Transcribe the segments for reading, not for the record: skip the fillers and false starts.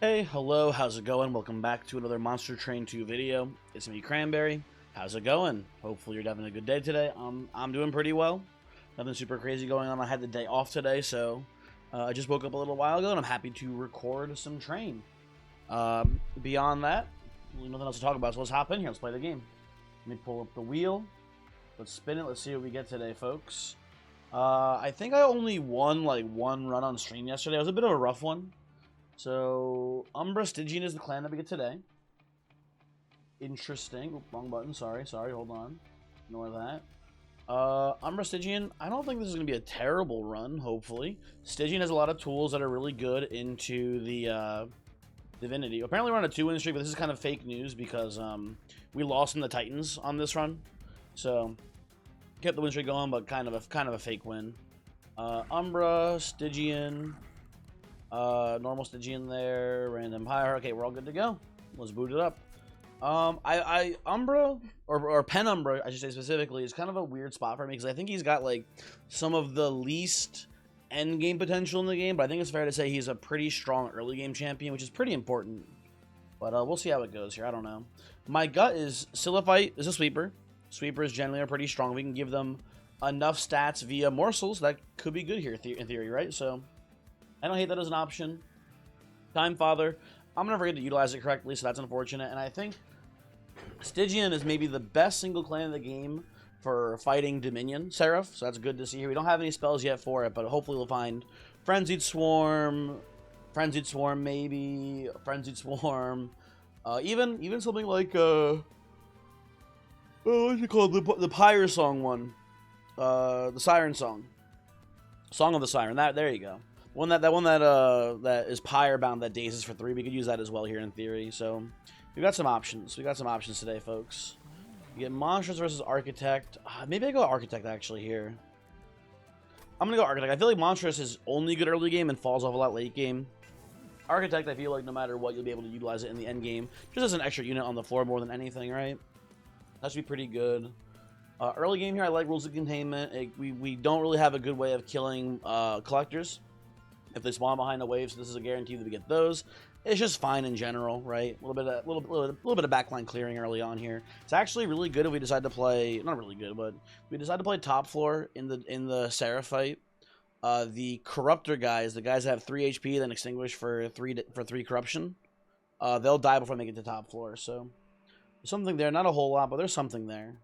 Hey, hello, how's it going? Welcome back to another Monster Train 2 video. It's me, Cranberry. How's it going? Hopefully you're having a good day today. I'm doing pretty well. Nothing super crazy going on. I had the day off today, so I just woke up a little while ago, and I'm happy to record some train. Beyond that, really nothing else to talk about, so let's hop in here. Let's play the game. Let me pull up the wheel. Let's spin it. Let's see what we get today, folks. I think I only won, like, one run on stream yesterday. It was a bit of a rough one. So, Umbra Stygian is the clan that we get today. Interesting. Oop, wrong button. Sorry, hold on. Ignore that. Umbra Stygian, I don't think this is going to be a terrible run, hopefully. Stygian has a lot of tools that are really good into the Divinity. Apparently we're on a 2-win streak, but this is kind of fake news because we lost in the Titans on this run. So, kept the win streak going, but kind of a fake win. Umbra, Stygian... normal Stygian there, random hire. Okay, we're all good to go. Let's boot it up. Umbra, or Penumbra, I should say specifically, is kind of a weird spot for me because I think he's got like some of the least endgame potential in the game, but I think it's fair to say he's a pretty strong early game champion, which is pretty important. But we'll see how it goes here. I don't know. My gut is Silliphite is a sweeper. Sweepers generally are pretty strong. We can give them enough stats via morsels that could be good here in theory, right? So I don't hate that as an option. Time Father, I'm going to forget to utilize it correctly, so that's unfortunate. And I think Stygian is maybe the best single clan in the game for fighting Dominion Seraph, so that's good to see here. We don't have any spells yet for it, but hopefully we'll find Frenzied Swarm maybe, Frenzied Swarm, even something like, what's it called, the Pyre Song one, the Siren Song. Song of the Siren, there you go. That is pyre bound that dazes for 3. We could use that as well here in theory. So we got some options. We got some options today, folks. We get Monstrous versus Architect. Maybe I go Architect actually here. I'm gonna go Architect. I feel like Monstrous is only good early game and falls off a lot late game. Architect, I feel like no matter what, you'll be able to utilize it in the end game, just as an extra unit on the floor more than anything, right? That should be pretty good. Early game here, I like Rules of Containment. We don't really have a good way of killing collectors. If they spawn behind the waves, this is a guarantee that we get those. It's just fine in general, right? A little bit of backline clearing early on here. It's actually really good if we decide to play, not really good, but we decide to play top floor in the Seraph fight. The Corruptor guys, the guys that have 3 HP, then extinguish for 3 corruption, they'll die before they get to top floor. So there's something there, not a whole lot, but there's something there.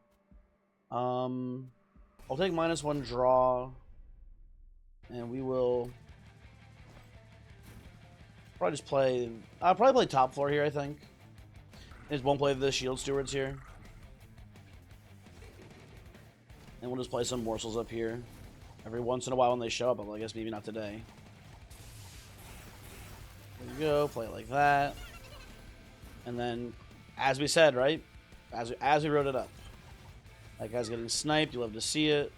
I'll take -1 draw, and we will. I'll probably play top floor here, I think. Just won't play the shield stewards here. And we'll just play some morsels up here. Every once in a while when they show up, but I guess maybe not today. There we go, play it like that. And then, as we said, right? As we wrote it up. That guy's getting sniped, you love to see it.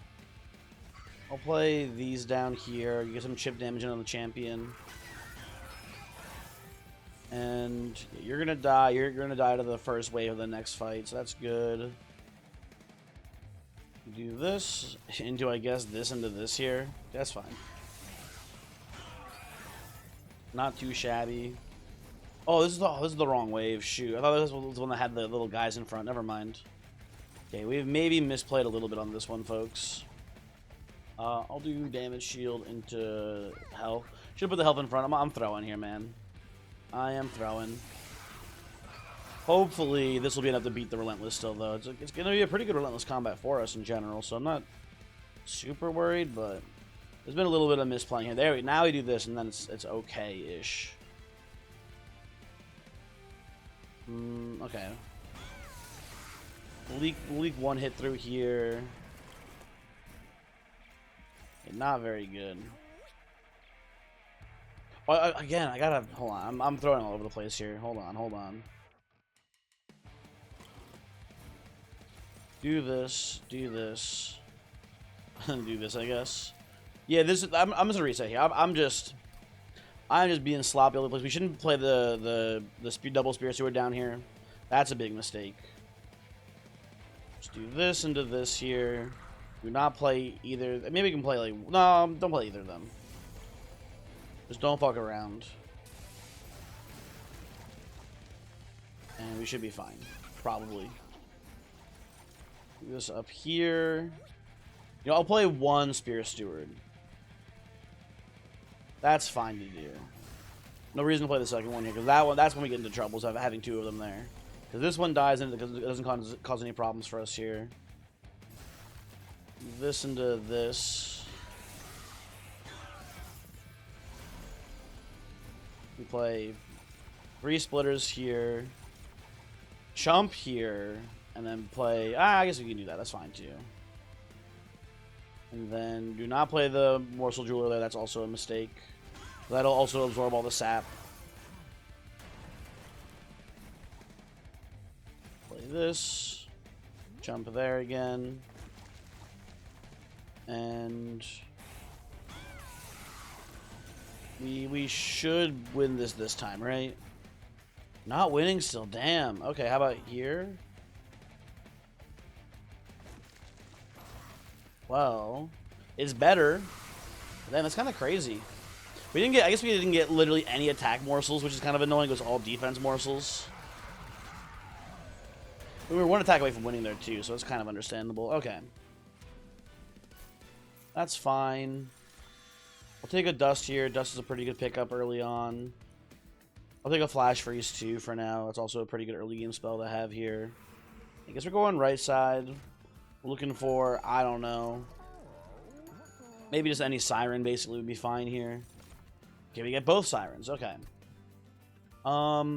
I'll play these down here, you get some chip damage in on the champion. And you're gonna die. You're gonna die to the first wave of the next fight, so that's good. Do this into, I guess, this into this here. That's fine. Not too shabby. Oh, this is the wrong wave. Shoot, I thought this was the one that had the little guys in front. Never mind. Okay, we've maybe misplayed a little bit on this one, folks. I'll do damage shield into health. Should put the health in front. I'm throwing here, man. I am throwing. Hopefully, this will be enough to beat the Relentless still, though. It's going to be a pretty good Relentless combat for us in general, so I'm not super worried, but there's been a little bit of misplaying here. There, now we do this, and then it's okay-ish. Okay. Leak 1 hit through here. Okay, not very good. Again, I gotta, hold on, I'm throwing all over the place here. Hold on. Do this, do this, I guess. Yeah, I'm just gonna reset here. I'm just being sloppy all over the place. We shouldn't play the double spear steward down here. That's a big mistake. Just do this into this here. Do not play either. Maybe we can play like, no, don't play either of them. Just don't fuck around. And we should be fine. Probably. Do this up here. You know, I'll play one Spear Steward. That's fine to do. No reason to play the second one here, because that's when we get into trouble, is having two of them there. Because this one dies and it doesn't cause any problems for us here. This into this. We play 3 splitters here. Chump here. And then play... I guess we can do that. That's fine, too. And then do not play the Morsel Jeweler there. That's also a mistake. That'll also absorb all the sap. Play this. Jump there again. And... We should win this time, right? Not winning still. Damn. Okay, how about here? Well, it's better. Then that's kind of crazy. We didn't get. I guess we didn't get literally any attack morsels, which is kind of annoying. It was all defense morsels. We were one attack away from winning there too, so it's kind of understandable. Okay, that's fine. I'll take a dust here. Dust is a pretty good pickup early on. I'll take a flash freeze too for now. That's also a pretty good early game spell to have here. I guess we're going right side. Looking for, I don't know. Maybe just any siren basically would be fine here. Okay, we get both sirens. Okay. I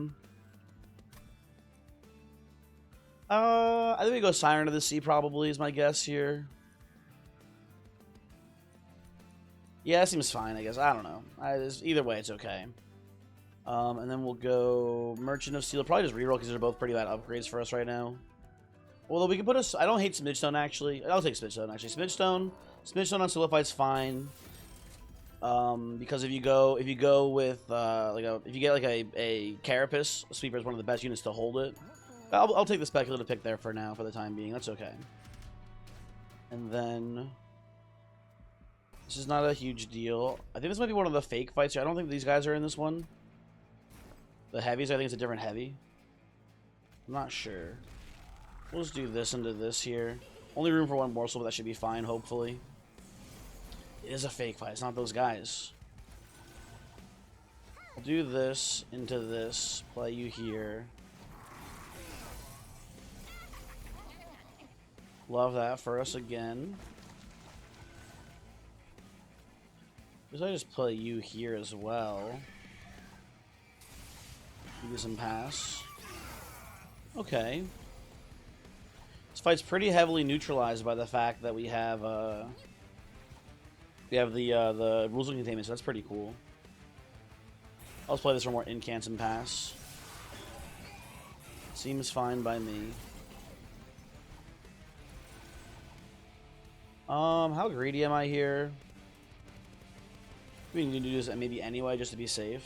think we go Siren of the Sea probably is my guess here. Yeah, that seems fine, I guess. I don't know. Either way, it's okay. And then we'll go Merchant of Steel. Probably just reroll because they're both pretty bad upgrades for us right now. Although we can put us... I don't hate Smidgestone, actually. I'll take Smidgestone, actually. Smidgestone on Solidify's fine. Because if you go with if you get like a Carapace, Sweeper is one of the best units to hold it. I'll take the speculative pick there for now, for the time being. That's okay. And then this is not a huge deal. I think this might be one of the fake fights here. I don't think these guys are in this one. The heavies, I think it's a different heavy. I'm not sure. We'll just do this into this here. Only room for one morsel, but that should be fine, hopefully. It is a fake fight. It's not those guys. I'll do this into this. Play you here. Love that for us again. Guess I just play you here as well. Give you some pass. Okay. This fight's pretty heavily neutralized by the fact that we have the rules of containment, so that's pretty cool. I'll just play this for more incants and pass. Seems fine by me. How greedy am I here? We can do this maybe anyway, just to be safe.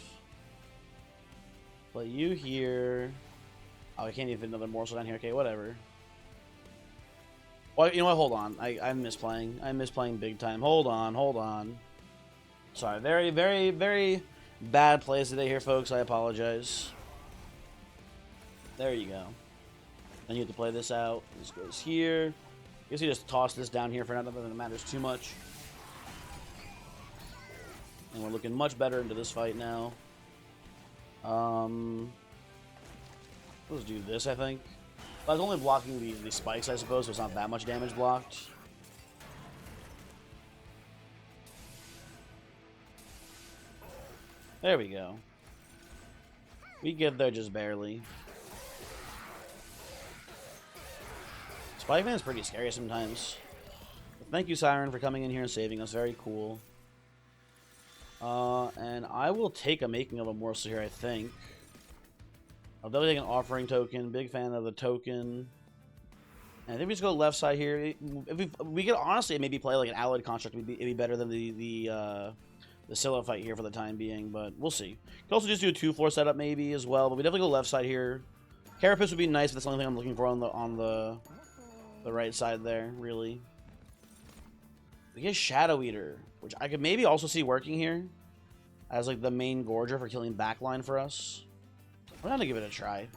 Play you here. Oh, I can't even fit another morsel down here. Okay, whatever. Well, you know what? Hold on. I'm misplaying. I'm misplaying big time. Hold on. Sorry. Very, very, very bad plays today here, folks. I apologize. There you go. Then you have to play this out. This goes here. I guess you just toss this down here for now. Nothing that matters too much. And we're looking much better into this fight now. Let's do this, I think. I was only blocking the spikes, I suppose, so it's not that much damage blocked. There we go. We get there just barely. Spikeman's pretty scary sometimes. But thank you, Siren, for coming in here and saving us. Very cool. And I will take a Making of a Morsel here, I think. I'll definitely take an Offering token. Big fan of the token. And I think we just go left side here. If we could honestly maybe play like an Allied Construct. It'd be better than the Scylla fight here for the time being, but we'll see. Could also just do a 2-floor setup maybe as well, but we definitely go left side here. Carapace would be nice, but that's the only thing I'm looking for on the right side there, really. We get Shadow Eater, which I could maybe also see working here as like the main Gorger for killing backline for us. I'm gonna give it a try.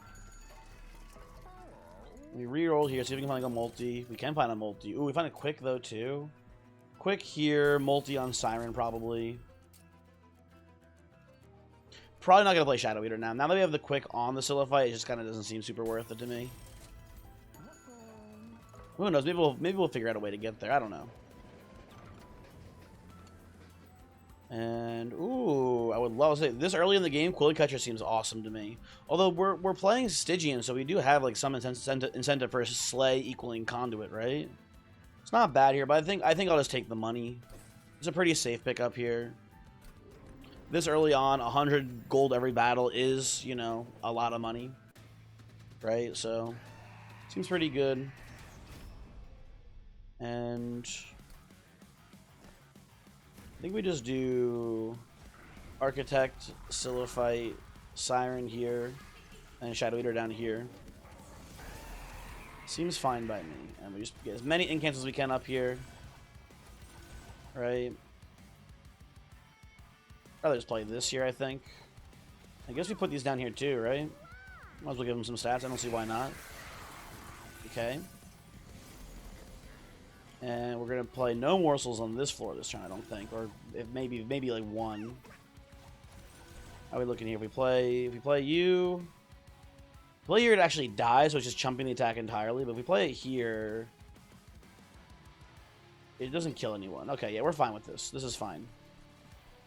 We re-roll here, see if we can find like a multi. We can find a multi. Ooh, we find a quick though too. Quick here, multi on Siren probably. Probably not gonna play Shadow Eater now. Now that we have the quick on the Siliphyte, it just kind of doesn't seem super worth it to me. Who knows? Maybe we'll figure out a way to get there. I don't know. And ooh, I would love to say this early in the game. Quilly Catcher seems awesome to me. Although we're playing Stygian, so we do have like some incentive for Slay equaling Conduit, right? It's not bad here, but I think I'll just take the money. It's a pretty safe pickup here. This early on, 100 gold every battle is, you know, a lot of money, right? So seems pretty good. And I think we just do Architect, Siliphyte, Siren here, and Shadow Eater down here. Seems fine by me. And we just get as many incants as we can up here. Right? I'd rather just play this here, I think. I guess we put these down here too, right? Might as well give them some stats. I don't see why not. Okay. And we're gonna play no morsels on this floor this turn, I don't think, or if maybe like one. How are we looking here? If we play you, play here, it actually dies, so it's just chumping the attack entirely. But if we play it here, it doesn't kill anyone. Okay, yeah, we're fine with this. This is fine.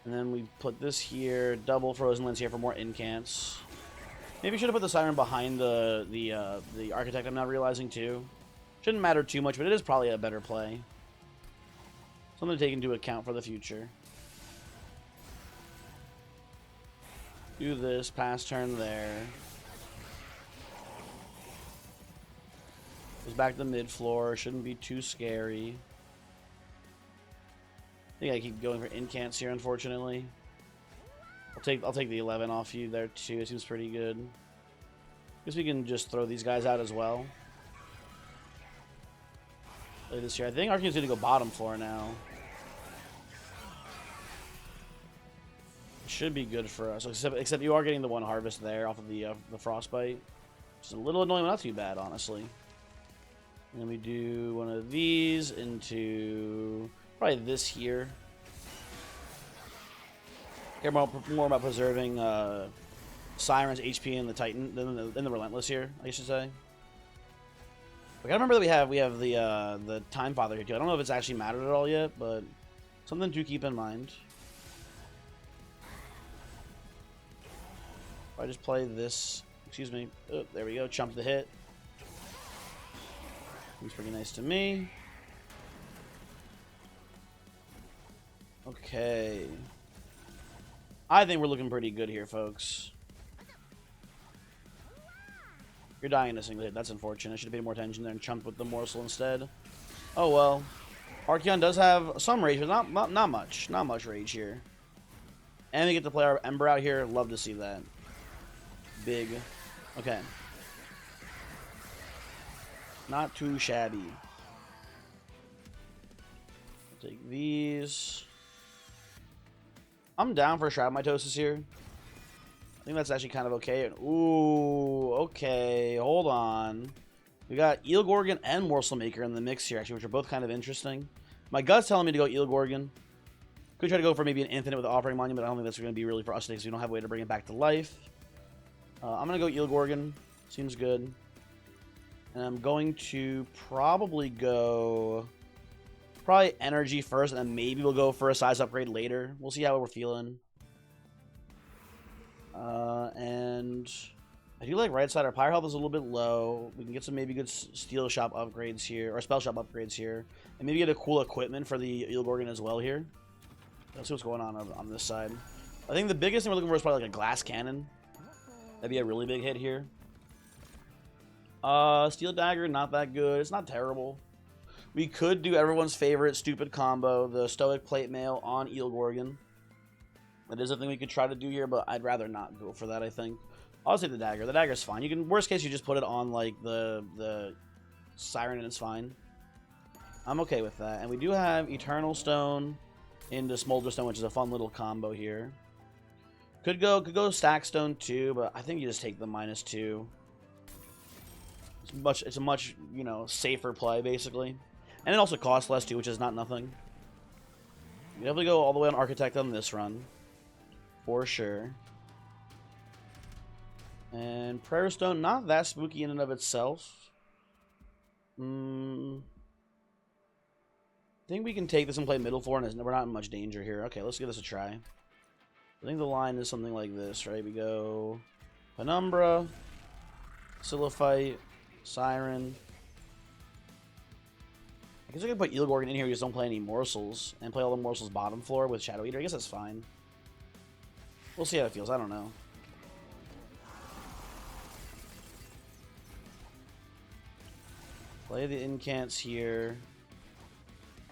And then we put this here, double Frozen Lens here for more incants. Maybe we should have put the Siren behind the Architect. I'm not realizing too. Shouldn't matter too much, but it is probably a better play. Something to take into account for the future. Do this, pass turn there. Goes back to the mid floor. Shouldn't be too scary. I think I keep going for incants here, unfortunately. I'll take the 11 off you there too. It seems pretty good. Guess we can just throw these guys out as well. Play this here. I think Arkion's gonna go bottom floor now. It should be good for us, except you are getting the one harvest there off of the frostbite. It's a little annoying, but not too bad, honestly. And then we do one of these into probably this here. Care more about preserving Siren's HP in the Titan than the Relentless here, I should say. I gotta remember that we have the Time Father here too. I don't know if it's actually mattered at all yet, but something to keep in mind. If I just play this, excuse me. Oh, there we go. Chump the hit. Seems pretty nice to me. Okay. I think we're looking pretty good here, folks. You're dying in a single hit. That's unfortunate. I should have paid more attention there and chumped with the morsel instead. Oh well. Arkion does have some rage, but not much. Not much rage here. And we get to play our Ember out here. Love to see that. Big. Okay. Not too shabby. I'll take these. I'm down for Shroud Mitosis here. I think that's actually kind of okay. Ooh, okay. Hold on. We got Eel Gorgon and Morsel Maker in the mix here, actually, which are both kind of interesting. My gut's telling me to go Eel Gorgon. Could try to go for maybe an Infinite with the Offering Monument, but I don't think that's going to be really for us today because we don't have a way to bring it back to life. I'm going to go Eel Gorgon. Seems good. And I'm going to probably go... Energy first, and then maybe we'll go for a size upgrade later. We'll see how we're feeling. And I do like right side. Our Pyre health is a little bit low. We can get some maybe good Steel Shop upgrades here, or Spell Shop upgrades here. And maybe get a cool equipment for the Eel Gorgon as well here. Let's see what's going on this side. I think the biggest thing we're looking for is probably like a Glass Cannon. That'd be a really big hit here. Steel Dagger, not that good. It's not terrible. We could do everyone's favorite stupid combo, the Stoic Plate Mail on Eel Gorgon. That is a thing we could try to do here, but I'd rather not go for that, I think. I'll say the Dagger. The Dagger's fine. You can, worst case, you just put it on, like, the Siren and it's fine. I'm okay with that. And we do have Eternal Stone into Smolder Stone, which is a fun little combo here. Could go Stack Stone too, but I think you just take the -2. It's a much, you know, safer play basically, and it also costs less too, which is not nothing. You definitely go all the way on Architect on this run, for sure. And Prayer Stone, not that spooky in and of itself. I think we can take this and play middle floor, and we're not in much danger here. Okay, let's give this a try. I think the line is something like this, right? We go Penumbra, Silophyte, Siren. I guess I could put Eel Gorgon in here. We just don't play any morsels and play all the morsels bottom floor with Shadow Eater. I guess that's fine. We'll see how it feels. I don't know. Play the incants here.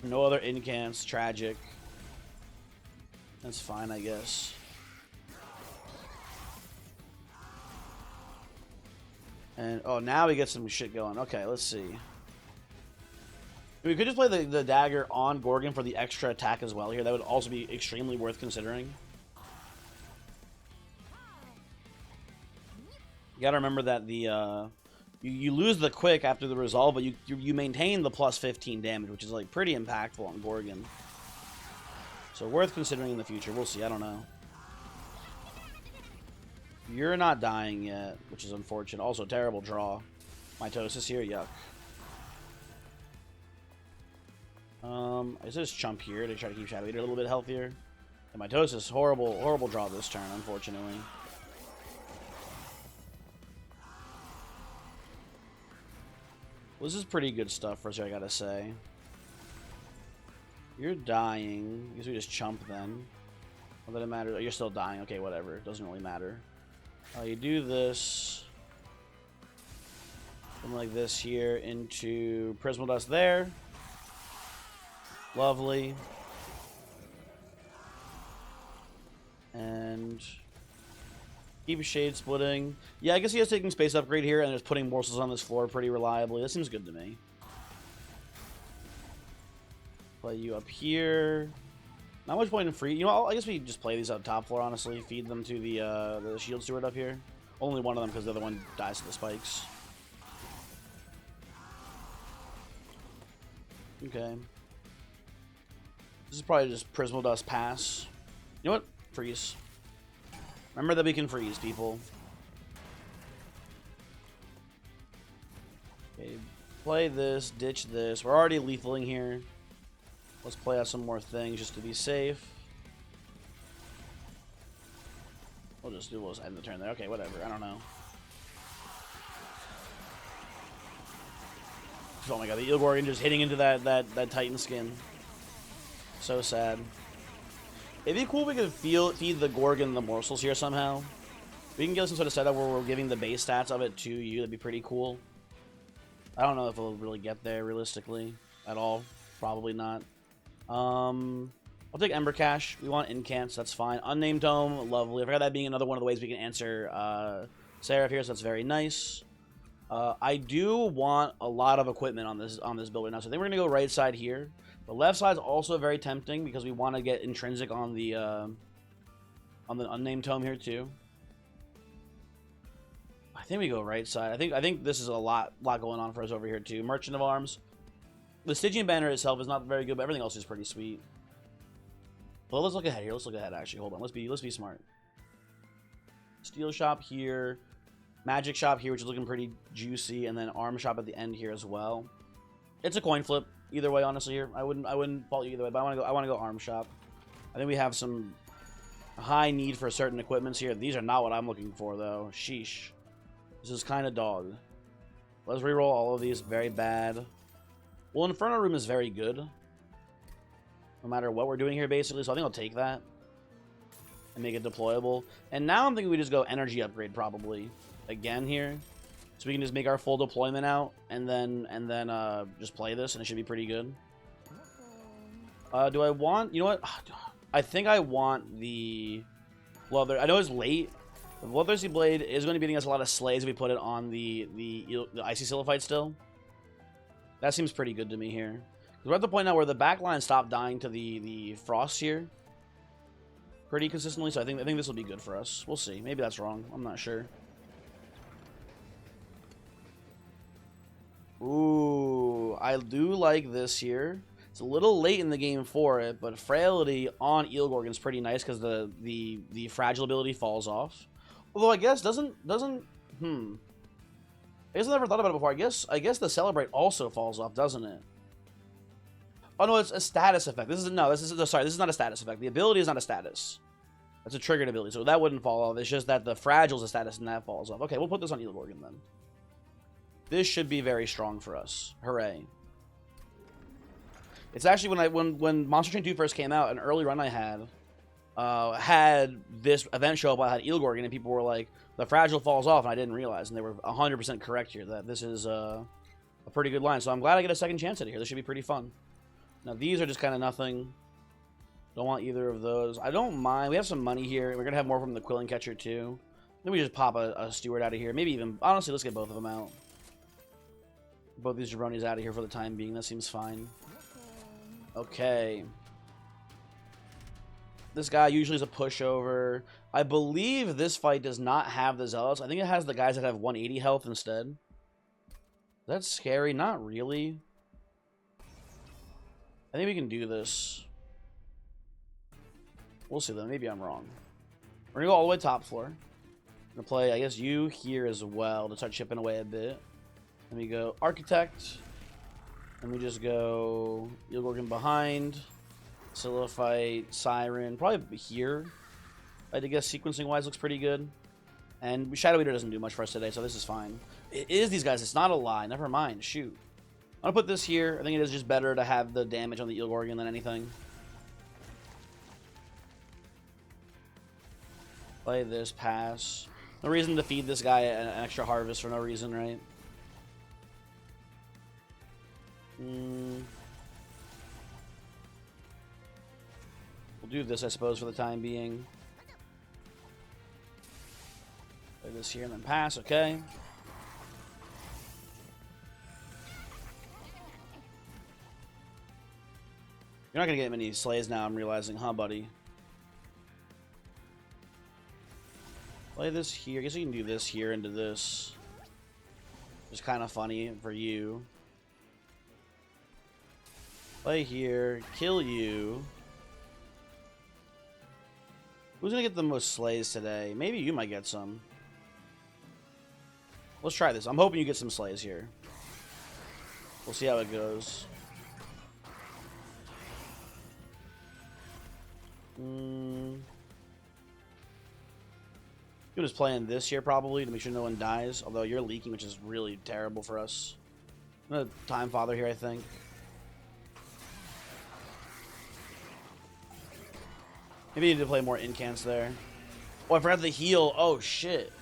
No other incants. Tragic. That's fine, I guess. And oh, now we get some shit going. Okay, let's see. We could just play the dagger on Gorgon for the extra attack as well here. That would also be extremely worth considering. You gotta remember that the you lose the quick after the resolve, but you maintain the plus 15 damage, which is like pretty impactful on Gorgon. So worth considering in the future. We'll see. I don't know. You're not dying yet, which is unfortunate. Also, terrible draw. Mitosis here, yuck. Is this chump here to try to keep Shadow Eater a little bit healthier? And Mitosis, horrible draw this turn, unfortunately. Well, this is pretty good stuff for us here, I gotta say. You're dying. I guess we just chump then. Not that it matters. Oh, you're still dying. Okay, whatever. It doesn't really matter. You do this. Something like this here into Prismal Dust there. Lovely. And keep Shade Splitting. Yeah, I guess he is taking Space Upgrade here and just putting morsels on this floor pretty reliably. That seems good to me. Play you up here. Not much point in free. You know, I guess we just play these up top floor, honestly. Feed them to the Shield Steward up here. Only one of them because the other one dies to the spikes. Okay. This is probably just Prismal Dust pass. You know what? Freeze. Remember that we can freeze, people. Okay, play this, ditch this. We're already lethaling here. Let's play out some more things just to be safe. We'll just end the turn there. Okay, whatever. I don't know. Oh my god, the Eel Gorgon just hitting into that Titan skin. So sad. It'd be cool if we could feed the Gorgon the morsels here somehow. We can get some sort of setup where we're giving the base stats of it to you. That'd be pretty cool. I don't know if we'll really get there realistically at all. Probably not. I'll take Ember Cache. We want incants. That's fine. Unnamed Tome. Lovely. I forgot that being another one of the ways we can answer Seraph here, so that's very nice. I do want a lot of equipment on this build right now, so I think we're gonna go right side here. The left side's also very tempting because we want to get intrinsic on the unnamed tome here too. I think we go right side. I think this is a lot going on for us over here too. Merchant of Arms. The Stygian banner itself is not very good, but everything else is pretty sweet. Well, let's look ahead here. Let's look ahead actually. Hold on. Let's be smart. Steel shop here. Magic shop here, which is looking pretty juicy, and then arm shop at the end here as well. It's a coin flip either way, honestly. Here, I wouldn't fault you either way, but I want to go arm shop. I think we have some high need for certain equipments here. These are not what I'm looking for though. Sheesh, this is kind of dog. Let's reroll all of these. Very bad. Well, Inferno Room is very good, no matter what we're doing here, basically. So I think I'll take that and make it deployable. And now I'm thinking we just go energy upgrade probably again here, so we can just make our full deployment out and then just play this, and it should be pretty good. Do I want, you know what? I think I want the Bloodthirsty. I know it's late. The Bloodthirsty Blade is going to be getting us a lot of slays if we put it on the Icy Silophyte still. That seems pretty good to me here. We're at the point now where the backline stopped dying to the Frost here pretty consistently, so I think this will be good for us. We'll see. Maybe that's wrong. I'm not sure. Ooh, I do like this here. It's a little late in the game for it, but Frailty on Eel Gorgon is pretty nice because the fragile ability falls off. Although I guess doesn't I guess I never thought about it before. I guess the Celebrate also falls off, doesn't it? Oh no, it's a status effect. This is not a status effect. The ability is not a status. That's a triggered ability, so that wouldn't fall off. It's just that the fragile is a status and that falls off. Okay, we'll put this on Eel Gorgon then. This should be very strong for us. Hooray. It's actually when Monster Train 2 first came out, an early run I had this event show up. I had Eel Gorgon, and people were like, the fragile falls off, and I didn't realize, and they were 100% correct here, that this is a pretty good line. So I'm glad I get a second chance at it here. This should be pretty fun. Now, these are just kind of nothing. Don't want either of those. I don't mind. We have some money here. We're going to have more from the Quilling Catcher, too. Then we just pop a Steward out of here. Maybe even, honestly, let's get both of them out. Both these jabronis out of here for the time being. That seems fine. Okay. This guy usually is a pushover. I believe this fight does not have the Zealots. I think it has the guys that have 180 health instead. That's scary. Not really. I think we can do this. We'll see though. Maybe I'm wrong. We're going to go all the way top floor. I'm going to play, I guess, you here as well to start chipping away a bit. Let me go Architect. Let me just go Eel Gorgon behind. Sillifight, Siren, probably here. I guess sequencing-wise looks pretty good. And Shadow Eater doesn't do much for us today, so this is fine. It is these guys. It's not a lie. Never mind. Shoot. I'm going to put this here. I think it is just better to have the damage on the Eel Gorgon than anything. Play this, pass. No reason to feed this guy an extra harvest for no reason, right? We'll do this, I suppose, for the time being. Play this here and then pass, okay. You're not going to get many slays now, I'm realizing, huh, buddy? Play this here. I guess you can do this here into this. It's kind of funny for you. Play here. Kill you. Who's going to get the most slays today? Maybe you might get some. Let's try this. I'm hoping you get some slays here. We'll see how it goes. You're just playing this here probably to make sure no one dies. Although you're leaking, which is really terrible for us. I'm going to Time Father here, I think. Maybe you need to play more incants there. Oh, I forgot the heal. Oh, shit.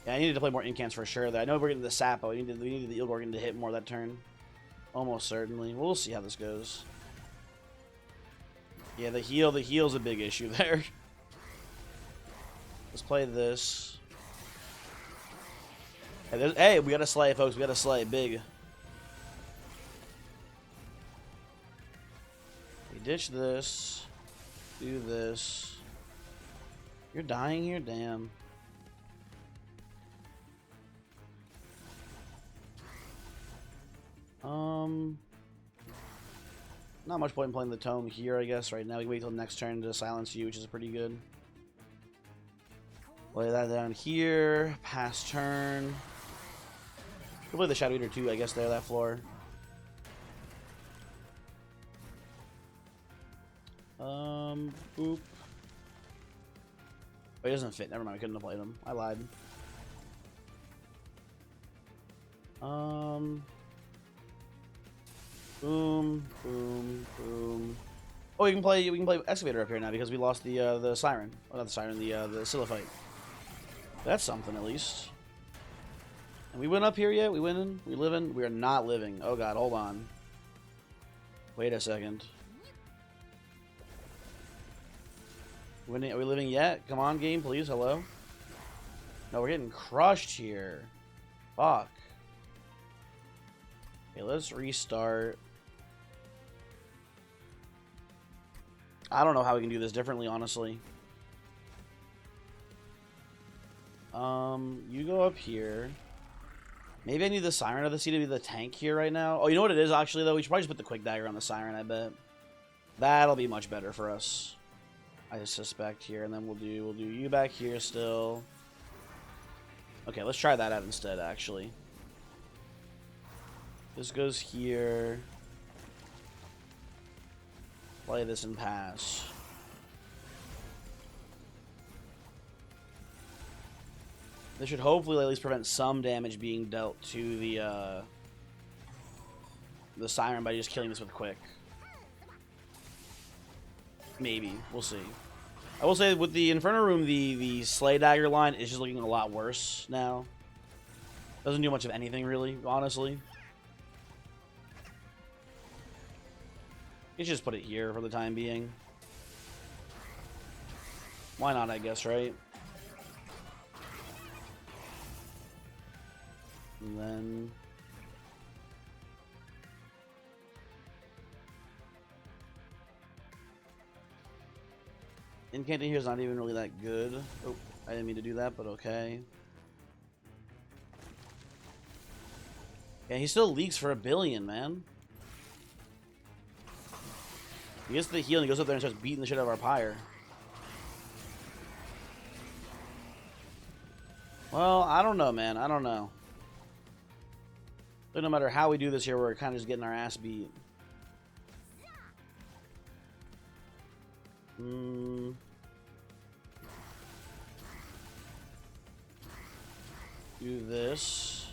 Yeah, I needed to play more incants for sure. I know we're getting the Sapo. We needed the Eel Gorgon to hit more that turn. Almost certainly. We'll see how this goes. Yeah, the heal's a big issue there. Let's play this. Hey, we got to slay, folks. We got to slay. Big. We ditch this. Do this. You're dying here? Damn. Not much point in playing the Tome here, I guess, right now. We can wait till next turn to silence you, which is pretty good. Lay that down here. Pass turn. We'll play the Shadow Eater too, I guess, there, that floor. Boop. Oh, he doesn't fit. Never mind, I couldn't have played him. I lied. Boom, boom, boom. Oh, we can play Excavator up here now because we lost the Siren. Oh, not the Siren, the Sillifight. That's something at least. And we went up here yet? We winning? We living? We are not living. Oh god, hold on. Wait a second. Winning? Are we living yet? Come on, game, please. Hello. No, we're getting crushed here. Fuck. Okay, let's restart. I don't know how we can do this differently, honestly. You go up here. Maybe I need the Siren of the Sea to be the tank here right now. Oh, you know what it is actually though? We should probably just put the Quick Dagger on the Siren, I bet. That'll be much better for us, I suspect here, and then we'll do you back here still. Okay, let's try that out instead, actually. This goes here. Play this and pass. This should hopefully at least prevent some damage being dealt to the Siren by just killing this with Quick. Maybe. We'll see. I will say, with the Inferno Room, the Slay Dagger line is just looking a lot worse now. Doesn't do much of anything, really, honestly. You should just put it here for the time being. Why not, I guess, right? And then... Incanting here is not even really that good. Oh, I didn't mean to do that, but okay. Yeah, he still leaks for 1 billion, man. He gets the heal and he goes up there and starts beating the shit out of our Pyre. Well, I don't know, man. I don't know. But no matter how we do this here, we're kind of just getting our ass beat. Do this.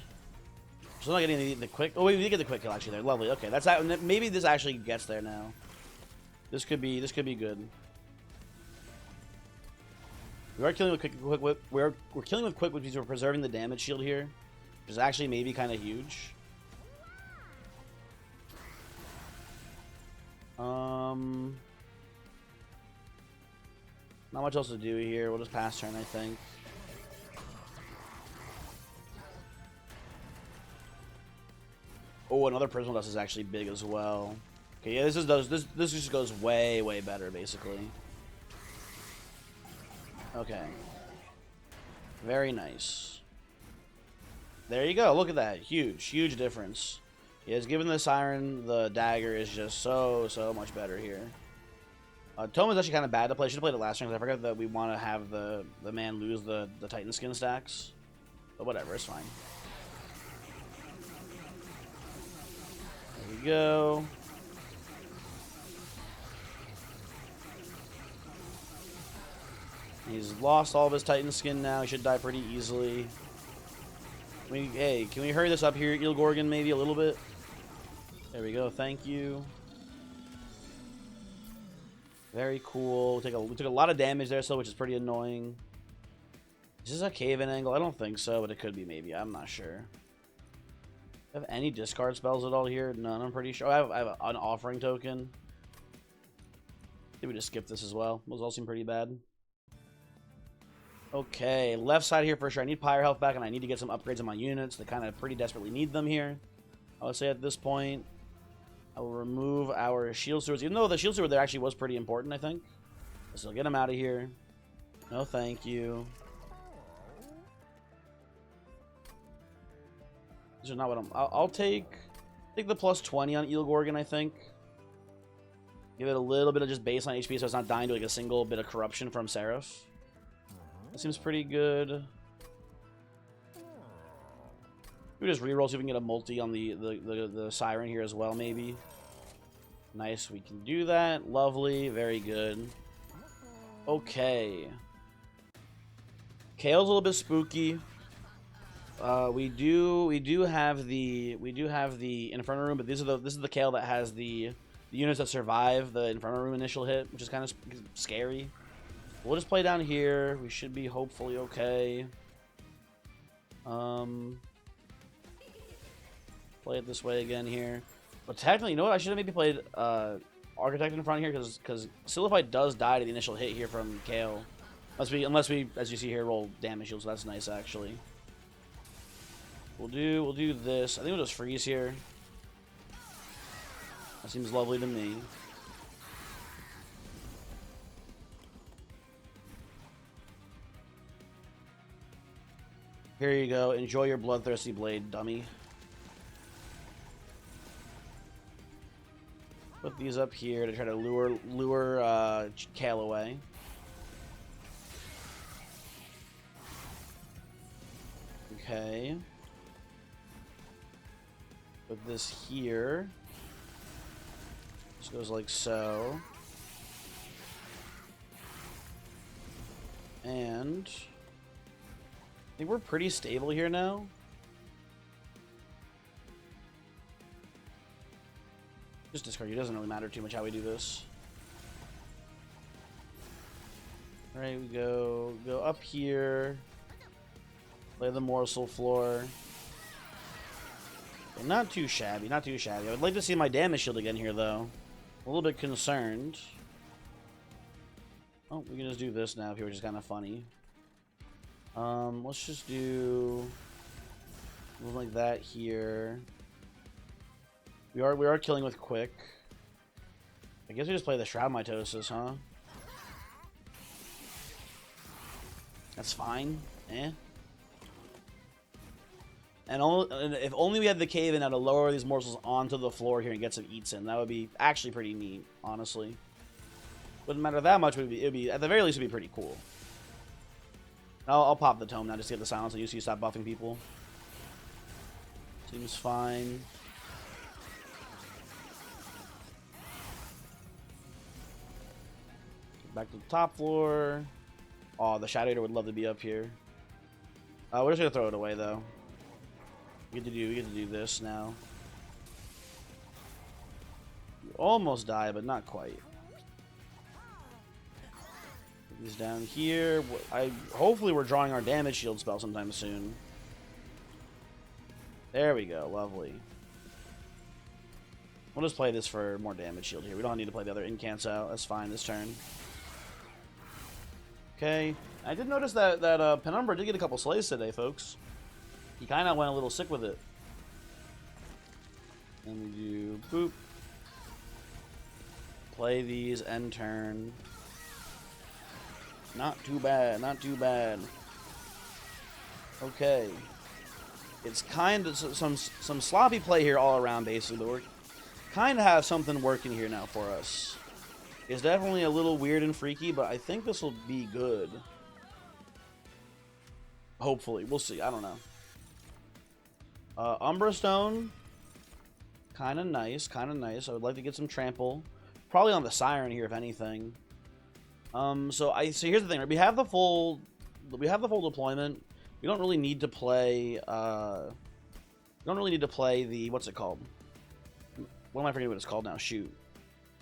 Still not getting the quick. Oh wait, we did get the quick kill actually there. Lovely. Okay, that's maybe this actually gets there now. This could be good. We are killing with quick. We're killing with quick, which means we're preserving the damage shield here, which is actually maybe kind of huge. Not much else to do here. We'll just pass turn, I think. Oh, another Prismal Dust is actually big as well. Okay, yeah, this just goes way better, basically. Okay. Very nice. There you go. Look at that. Huge difference. Yes, given the Siren, the dagger is just so much better here. Tome is actually kind of bad to play. I should have played it last turn because I forgot that we want to have the man lose the Titan skin stacks. But whatever, it's fine. There we go. He's lost all of his Titan skin now. He should die pretty easily. Hey, can we hurry this up here, Eel Gorgon, maybe a little bit? There we go. Thank you. Very cool. We took a lot of damage there, so which is pretty annoying. Is this a cave-in angle? I don't think so, but it could be maybe. I'm not sure. Do I have any discard spells at all here? None, I'm pretty sure. Oh, I have an offering token. Maybe we just skip this as well. Those all seem pretty bad. Okay, left side here for sure. I need Pyre health back, and I need to get some upgrades on my units. They kind of pretty desperately need them here. I would say at this point, I will remove our Shield Stewards. Even though the Shield Steward there actually was pretty important, I think. So get him out of here. No, thank you. This is not what I'll take the plus 20 on Eel Gorgon, I think. Give it a little bit of just baseline HP so it's not dying to like a single bit of corruption from Seraph. That seems pretty good. We just reroll, see if we can get a multi on the Siren here as well, maybe. Nice, we can do that. Lovely, very good. Okay. Kale's a little bit spooky. We do have the Inferno Room, but this is the Kale that has the units that survive the Inferno Room initial hit, which is kind of scary. We'll just play down here. We should be hopefully okay. Play it this way again here. But technically, you know what? I should have maybe played Architect in front here because Silipite does die to the initial hit here from Kale. Unless we, as you see here, roll damage shield, so that's nice actually. We'll do this. I think we'll just freeze here. That seems lovely to me. Here you go. Enjoy your bloodthirsty blade, dummy. Put these up here to try to lure Kale away. Okay. Put this here. This goes like so. And I think we're pretty stable here now. Just discard. It doesn't really matter too much how we do this. Alright, we go up here. Play the morsel floor. Okay, not too shabby, not too shabby. I would like to see my damage shield again here, though. A little bit concerned. Oh, we can just do this now here, which is kind of funny. Let's just do something like that here. We are killing with quick. I guess we just play the Shroud Mitosis, huh? That's fine. Eh. And if only we had the cave in now to lower these morsels onto the floor here and get some eats in, that would be actually pretty neat, honestly. Wouldn't matter that much, but it'd be at the very least it'd be pretty cool. I'll pop the tome now just to get the silence and you stop buffing people. Seems fine. Back to the top floor. Oh, the Shadow Eater would love to be up here. We're just gonna throw it away though. We get to do this now. You almost die, but not quite. Put these down here. Hopefully we're drawing our damage shield spell sometime soon. There we go. Lovely. We'll just play this for more damage shield here. We don't need to play the other incants out. That's fine this turn. Okay. I did notice that Penumbra did get a couple slays today, folks. He kind of went a little sick with it. And we do boop. Play these end turn. Not too bad, not too bad. Okay. It's kind of some sloppy play here all around, basically, but we're kind of have something working here now for us. It's definitely a little weird and freaky, but I think this will be good. Hopefully. We'll see. I don't know. Umbra Stone. Kind of nice. Kind of nice. I would like to get some trample. Probably on the Siren here, if anything. So here's the thing. Right? We have the full deployment. We don't really need to play. We don't really need to play the what's it called? What am I forgetting what it's called now? Shoot.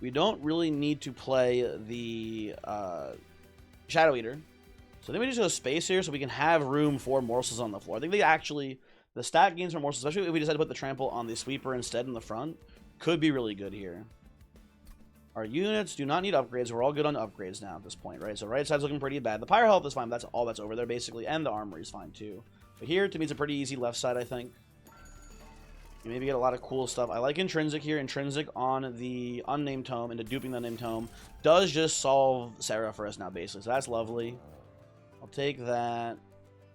We don't really need to play the Shadow Eater. So then we just go space here so we can have room for morsels on the floor. I think the stat gains for morsels, especially if we decide to put the trample on the sweeper instead in the front, could be really good here. Our units do not need upgrades. We're all good on upgrades now at this point, right? So right side's looking pretty bad. The pyre health is fine, but that's all that's over there basically, and the armory is fine too. But here, to me, it's a pretty easy left side, I think. You maybe get a lot of cool stuff. I like Intrinsic here. Intrinsic on the unnamed tome into duping the unnamed tome does just solve Seraph for us now, basically. So that's lovely. I'll take that.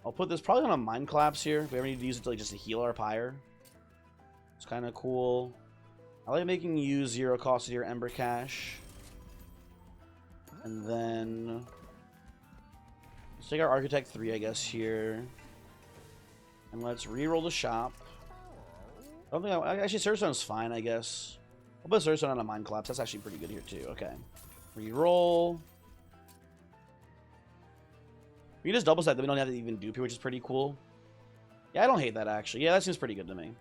I'll put this probably on a Mind Collapse here. If we ever need to use it to, like, just to heal our pyre. It's kind of cool. I like making you 0 cost of your Ember Cache. And then let's take our Architect 3, I guess, here. And let's reroll the shop. I don't think actually Surstone's fine, I guess. I'll put Surstone on a Mind Collapse. That's actually pretty good here too. Okay. Reroll. We can just double stack that we don't have to even dupe here, which is pretty cool. Yeah, I don't hate that actually. Yeah, that seems pretty good to me.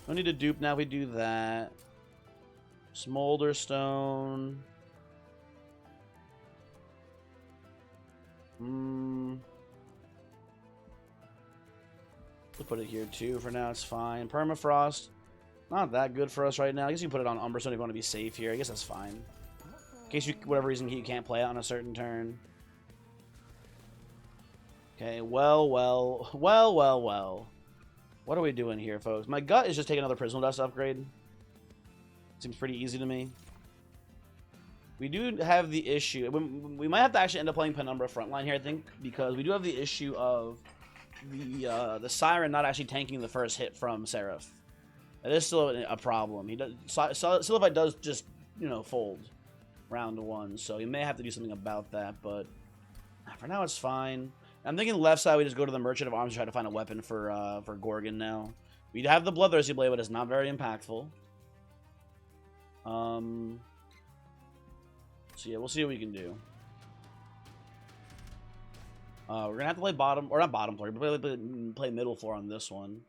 Don't need to dupe now. We do that. Smolder Stone. We'll put it here too. For now, it's fine. Permafrost. Not that good for us right now. I guess you can put it on Umberstone if you want to be safe here. I guess that's fine. In case you, whatever reason, you can't play it on a certain turn. Okay, well. What are we doing here, folks? My gut is just take another Prismal Dust upgrade. Seems pretty easy to me. We do have the issue. We might have to actually end up playing Penumbra frontline here, I think, because we do have the issue of the Siren not actually tanking the first hit from Seraph. That is still a problem. He does Siliphi does just, you know, fold round 1, so he may have to do something about that, but for now it's fine. I'm thinking left side we just go to the Merchant of Arms and try to find a weapon for Gorgon now. We have the Bloodthirsty Blade, but it's not very impactful. So yeah, we'll see what we can do. We're gonna have to play bottom, or not bottom floor, but play middle floor on this one.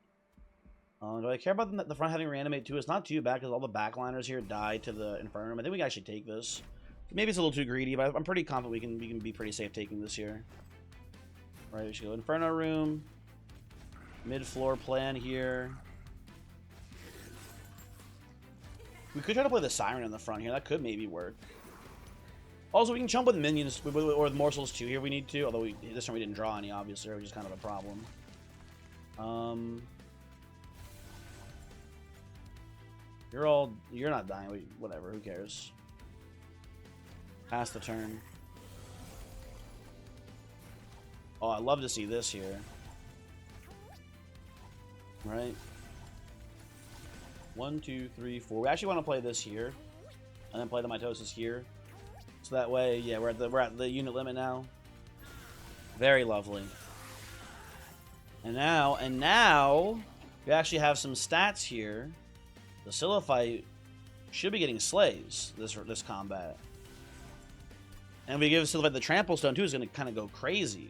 Do I care about the front having reanimate too? It's not too bad because all the backliners here die to the Infernum. I think we can actually take this. Maybe it's a little too greedy, but I'm pretty confident we can be pretty safe taking this here. Right, we should go Inferno Room. Mid-floor plan here. We could try to play the Siren in the front here. That could maybe work. Also, we can chump with minions, or with morsels too here if we need to. Although this turn we didn't draw any, obviously, which is kind of a problem. You're not dying. Whatever, who cares? Pass the turn. Oh, I'd love to see this here. Right? 1, 2, 3, 4. We actually want to play this here, and then play the mitosis here. So that way, yeah, we're at the unit limit now. Very lovely. And now we actually have some stats here. The Siliphi should be getting slays this combat. And if we give Siliphi the Trample Stone too, it's going to kind of go crazy.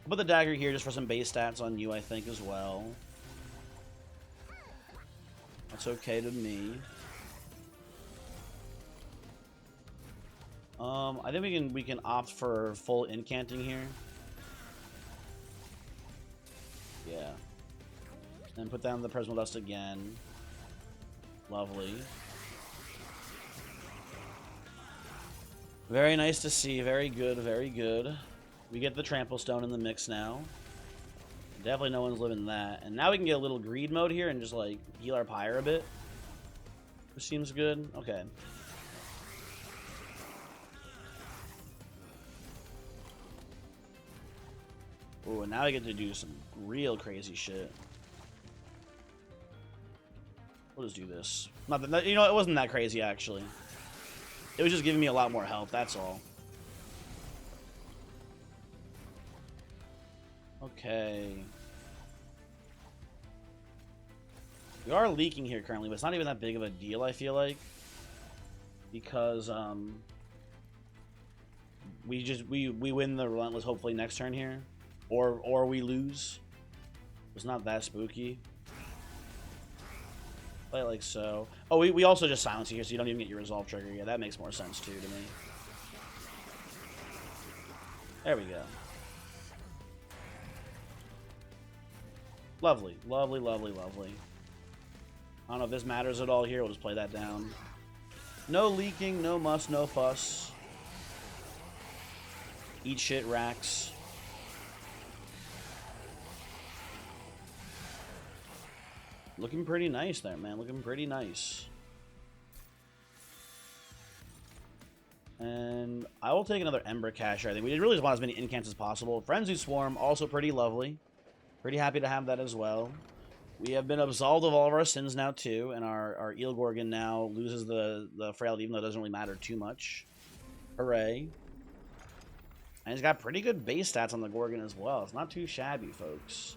I'll put the dagger here just for some base stats on you, I think, as well. That's okay to me. I think we can opt for full incanting here. Yeah. And put down the Prismal Dust again. Lovely. Very nice to see. Very good. Very good. We get the Trample Stone in the mix now. Definitely no one's living that. And now we can get a little greed mode here and just like heal our Pyre a bit. Which seems good. Okay. Oh, and now I get to do some real crazy shit. We'll just do this. Not that, you know, it wasn't that crazy actually. It was just giving me a lot more health, that's all. Okay. We are leaking here currently, but it's not even that big of a deal, I feel like. Because, we win the Relentless hopefully next turn here. Or we lose. It's not that spooky. Play it like so. Oh, we also just silence you here, so you don't even get your resolve trigger. Yeah, that makes more sense too to me. There we go. Lovely, lovely, lovely, lovely. I don't know if this matters at all here. We'll just play that down. No leaking, no muss, no fuss. Eat shit, racks. Looking pretty nice there, man. Looking pretty nice. And I will take another Ember Cacher. I think we really just want as many incants as possible. Frenzy Swarm, also pretty lovely. Pretty happy to have that as well. We have been absolved of all of our sins now, too. And our Eel Gorgon now loses the frailty, even though it doesn't really matter too much. Hooray. And he's got pretty good base stats on the Gorgon as well. It's not too shabby, folks.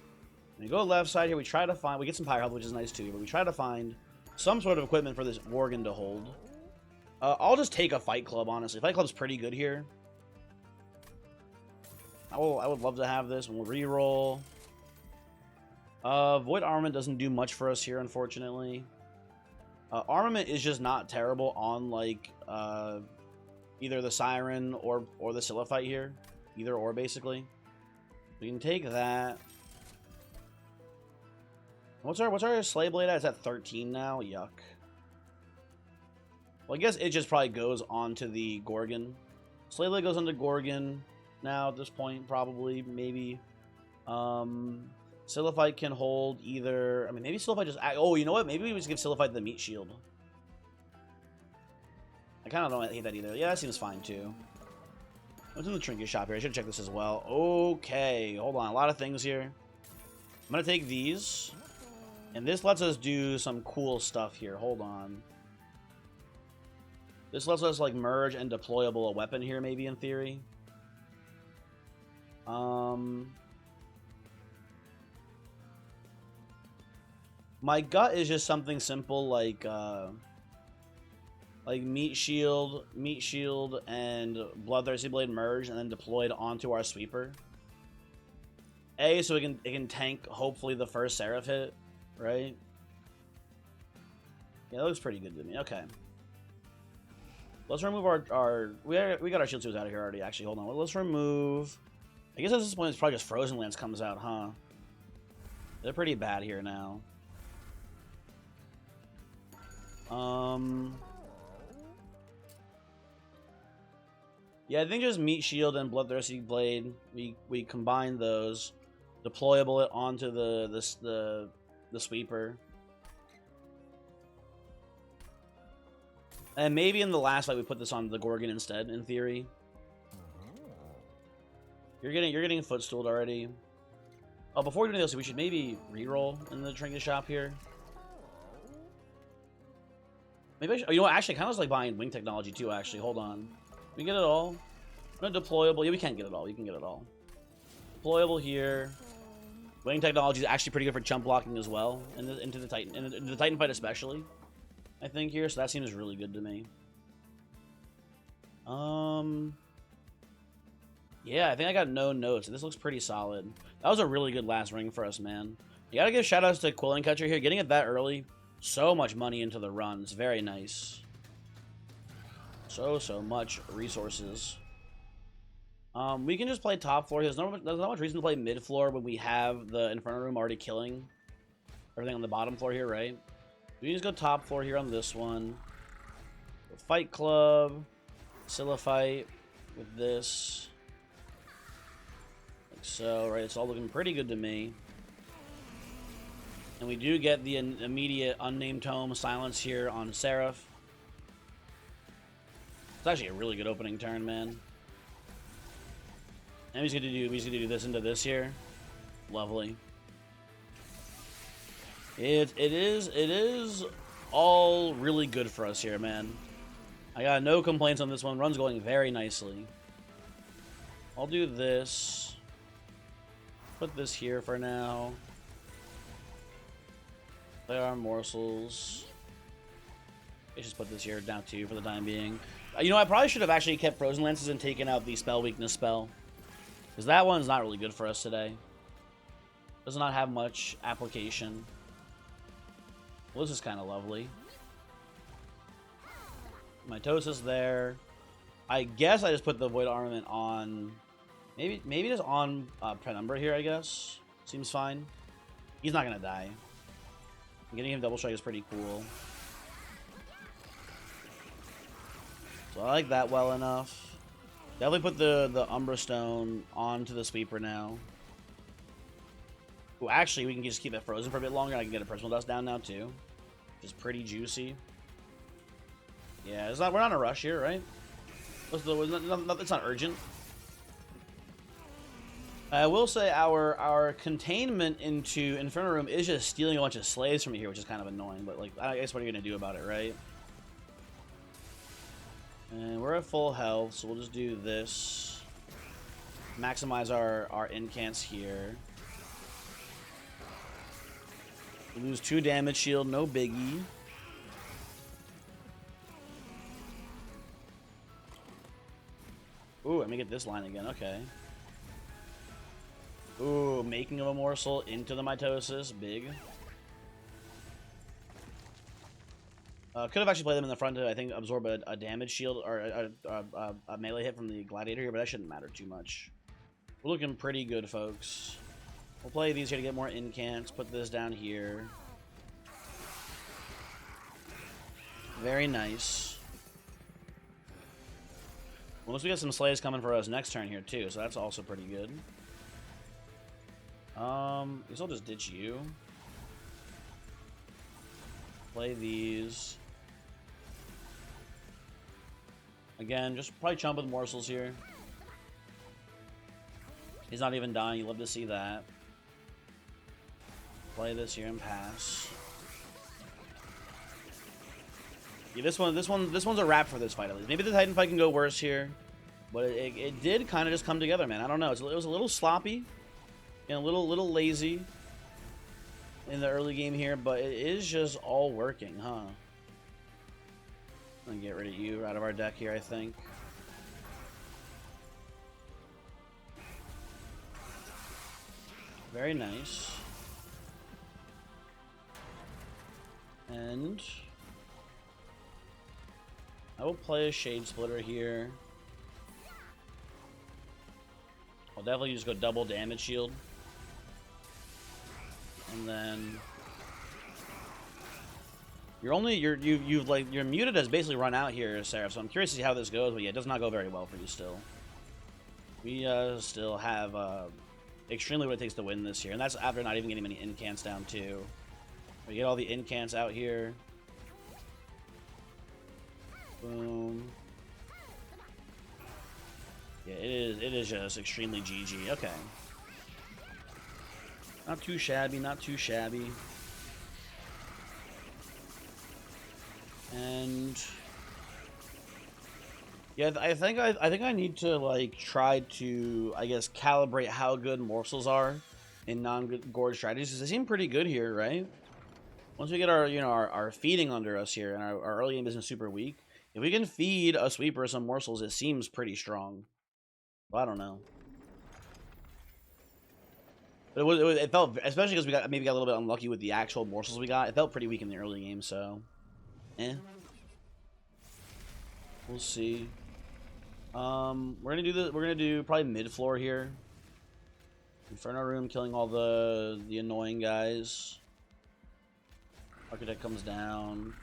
We go left side here, we try to find, we get some Pyre Health, which is nice too, but we try to find some sort of equipment for this Gorgon to hold. I'll just take a Fight Club, honestly. Fight Club's pretty good here. I would love to have this, and we'll reroll. Void Armament doesn't do much for us here, unfortunately. Armament is just not terrible on, like, either the Siren or the Siliphi here. Either or, basically. We can take that. What's our Slay Blade at? It's at 13 now. Yuck. Well, I guess it just probably goes onto the Gorgon. Slay Blade goes onto Gorgon now at this point, probably, maybe. Siliphi can hold either. I mean, maybe Siliphi just. Oh, you know what? Maybe we just give Siliphi the Meat Shield. I kind of don't hate that either. Yeah, that seems fine too. What's in the trinket shop here? I should check this as well. Okay, hold on. A lot of things here. I'm gonna take these. And this lets us do some cool stuff here. Hold on. This lets us, like, merge and deployable a weapon here, maybe, in theory. My gut is just something simple like meat shield, and bloodthirsty blade merged and then deployed onto our sweeper. So it can tank hopefully the first Seraph hit, right? Yeah, that looks pretty good to me. Okay. Let's remove our we got our shield suits out of here already. Actually, hold on. Let's remove. I guess at this point it's probably just Frozen Lance comes out, huh? They're pretty bad here now. Yeah, I think just Meat Shield and Bloodthirsty Blade. We combine those, deployable it onto the sweeper, and maybe in the last fight we put this on the Gorgon instead. In theory, you're getting footstooled already. Oh, before we do this, we should maybe reroll in the trinket shop here. Maybe I should, oh, you know what? Actually, I kind of was like buying wing technology too. Actually, hold on. We get it all. No deployable. Yeah, we can't get it all. We can get it all. Deployable here. Wing technology is actually pretty good for chump blocking as well, into the Titan fight especially. I think here, so that seems really good to me. Yeah, I think I got no notes. This looks pretty solid. That was a really good last ring for us, man. You gotta give shoutouts to Quilling Catcher here, getting it that early. So much money into the run. It's very nice. So much resources. We can just play top floor. There's not much reason to play mid floor when we have the Inferno Room already killing everything on the bottom floor here, right? We just go top floor here on this one. Fight Club, Scylla fight with this, like so, right? It's all looking pretty good to me. And we do get the immediate unnamed tome silence here on Seraph. It's actually a really good opening turn, man. And he's gonna do this into this here. Lovely. It is all really good for us here, man. I got no complaints on this one. Run's going very nicely. I'll do this. Put this here for now. Play our morsels. Let's just put this here down too for the time being. You know, I probably should have actually kept Frozen Lances and taken out the Spell Weakness spell, because that one's not really good for us today. Does not have much application. Well, this is kind of lovely. Mitosis there. I guess I just put the Void Armament on. Maybe just on Penumbra here, I guess. Seems fine. He's not going to die. Getting him double strike is pretty cool. So I like that well enough. Definitely put the Umbra Stone onto the sweeper now. Ooh, actually, we can just keep it frozen for a bit longer. I can get a Personal Dust down now too, which is pretty juicy. Yeah, we're not in a rush here, right? It's not urgent. I will say our containment into Inferno Room is just stealing a bunch of slaves from here, which is kind of annoying, but like, I guess what are you gonna do about it, right? And we're at full health, so we'll just do this. Maximize our incants here. We lose 2 damage shield, no biggie. Ooh, let me get this line again, okay. Ooh, making of a morsel into the mitosis, big. Could have actually played them in the front to, I think, absorb a damage shield or a melee hit from the gladiator here, but that shouldn't matter too much. We're looking pretty good, folks. We'll play these here to get more incants. Put this down here. Very nice. Once we get some slaves coming for us next turn here too, so that's also pretty good. I guess I'll just ditch you. Play these. Again, just probably chump with morsels here. He's not even dying. You love to see that. Play this here and pass. Yeah, this one's a wrap for this fight at least. Maybe the Titan fight can go worse here, but it did kind of just come together, man. I don't know. It was a little sloppy and a little lazy in the early game here, but it is just all working, huh? I'm gonna get rid of you out of our deck here, I think. Very nice. And I will play a Shade Splitter here. I'll definitely just go double damage shield. And then you're muted has basically run out here, Seraph, so I'm curious to see how this goes, but yeah, it does not go very well for you still. We still have extremely what it takes to win this here, and that's after not even getting many incants down too. We get all the incants out here. Boom. Yeah, it is just extremely GG. Okay. Not too shabby, not too shabby. And yeah, I think I need to like try to, I guess, calibrate how good morsels are in non-gorge strategies, because they seem pretty good here, right? Once we get our our feeding under us here, and our early game isn't super weak, if we can feed a sweeper some morsels, it seems pretty strong. Well, I don't know. But it felt, especially because we maybe got a little bit unlucky with the actual morsels we got. It felt pretty weak in the early game, so we'll see. We're gonna do probably mid floor here. Inferno room, killing all the annoying guys. Architect comes down.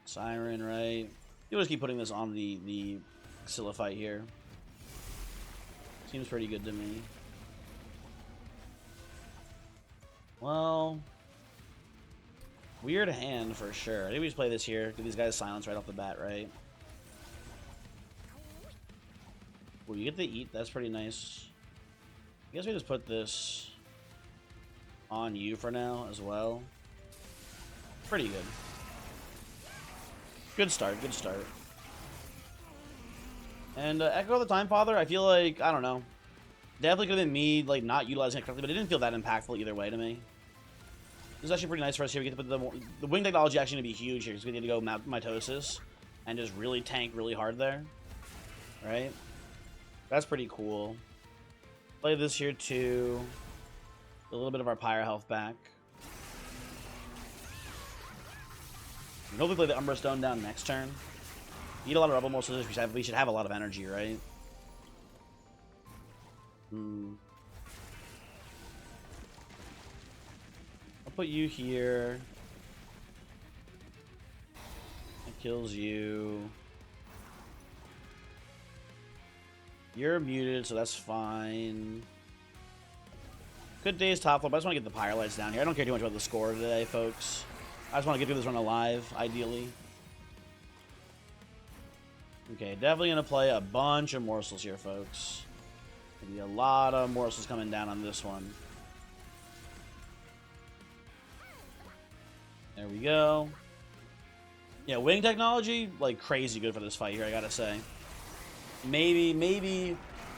Siren, right? You'll just keep putting this on the Scylla fight here. Seems pretty good to me. Well, weird hand for sure. I think we just play this here. Give these guys silence right off the bat, right? Well, you get to eat. That's pretty nice. I guess we just put this on you for now as well. Pretty good. Good start, good start. And Echo the Time Father, I feel like, I don't know. Definitely could have been me, like, not utilizing it correctly, but it didn't feel that impactful either way to me. This is actually pretty nice for us here. We get to put the wing technology actually going to be huge here, because we need to go mitosis and just really tank really hard there. Right? That's pretty cool. Play this here too. A little bit of our pyre health back. And hopefully play the Umbra Stone down next turn. Eat a lot of Rebel Morsels. We should have a lot of energy, right? I'll put you here. It kills you. You're muted, so that's fine. Good day's top floor, but I just want to get the pyre lights down here. I don't care too much about the score today, folks. I just want to get through this run alive, ideally. Okay, definitely going to play a bunch of morsels here, folks. Gonna be a lot of morsels coming down on this one. There we go. Yeah, wing technology, like, crazy good for this fight here, I gotta say. Maybe...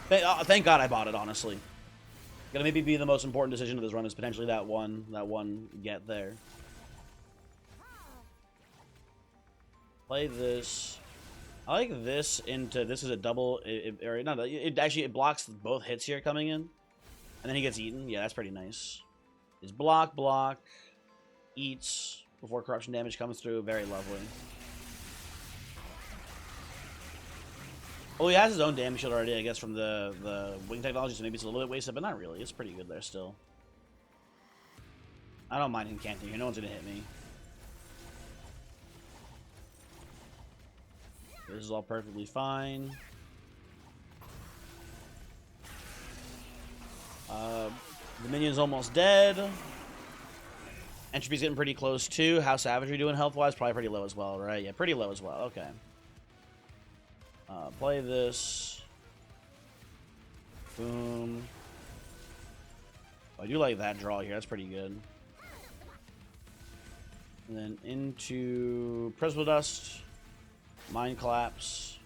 thank God I bought it, honestly. Gonna maybe be the most important decision of this run is potentially that one get there. Play this. I like this into this is a double. It blocks both hits here coming in, and then he gets eaten. Yeah, that's pretty nice. His block, eats before corruption damage comes through. Very lovely. Well, he has his own damage shield already, I guess, from the wing technology, so maybe it's a little bit wasted, but not really. It's pretty good there still. I don't mind him canting here. No one's gonna hit me. This is all perfectly fine. The minion's almost dead. Entropy's getting pretty close too. How Savagery doing health-wise? Probably pretty low as well, right? Yeah, pretty low as well. Okay. Play this. Boom. I do like that draw here. That's pretty good. And then into Prismal Dust. Mind Collapse.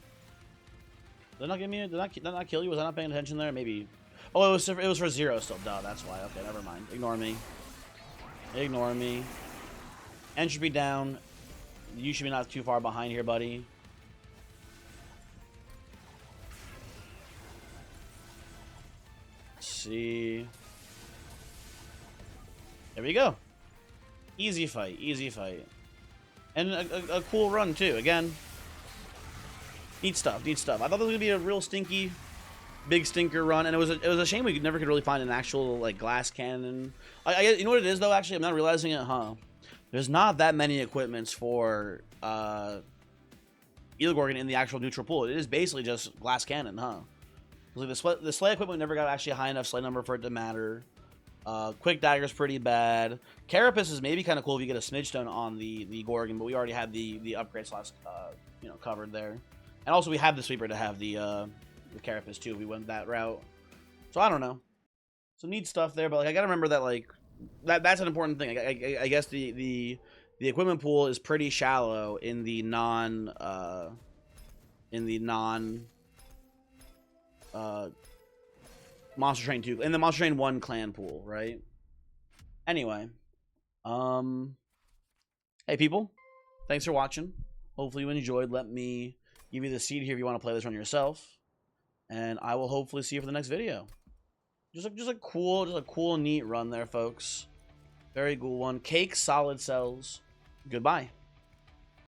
Did that not give me? Did that not kill you? Was I not paying attention there? Maybe. Oh, it was for 0 still. Duh, that's why. Okay, never mind. Ignore me. Ignore me. Entropy down. You should be not too far behind here, buddy. Let's see. There we go. Easy fight. Easy fight. And a cool run, too. Again. Neat stuff. Neat stuff. I thought this was going to be a real stinky, big stinker run. And it was a shame we never could really find an actual, like, glass cannon. You know what it is, though, actually? I'm not realizing it, huh? There's not that many equipments for Eel Gorgon in the actual neutral pool. It is basically just glass cannon, huh? Like the slay equipment never got actually a high enough slay number for it to matter. Quick Dagger's pretty bad. Carapace is maybe kind of cool if you get a Smidge Stone on the Gorgon, but we already had the upgrade slots covered there. And also we have the Sweeper to have the Carapace too if we went that route. So I don't know. So neat stuff there, but like I gotta remember that like that's an important thing. I guess the equipment pool is pretty shallow in the non Monster Train 2 in the Monster Train 1 clan pool, right? Anyway, hey people, thanks for watching. Hopefully you enjoyed. Let me give you the seed here if you want to play this run yourself, and I will hopefully see you for the next video. Just a cool, neat run there, folks. Very cool one. Cake, solid cells. Goodbye.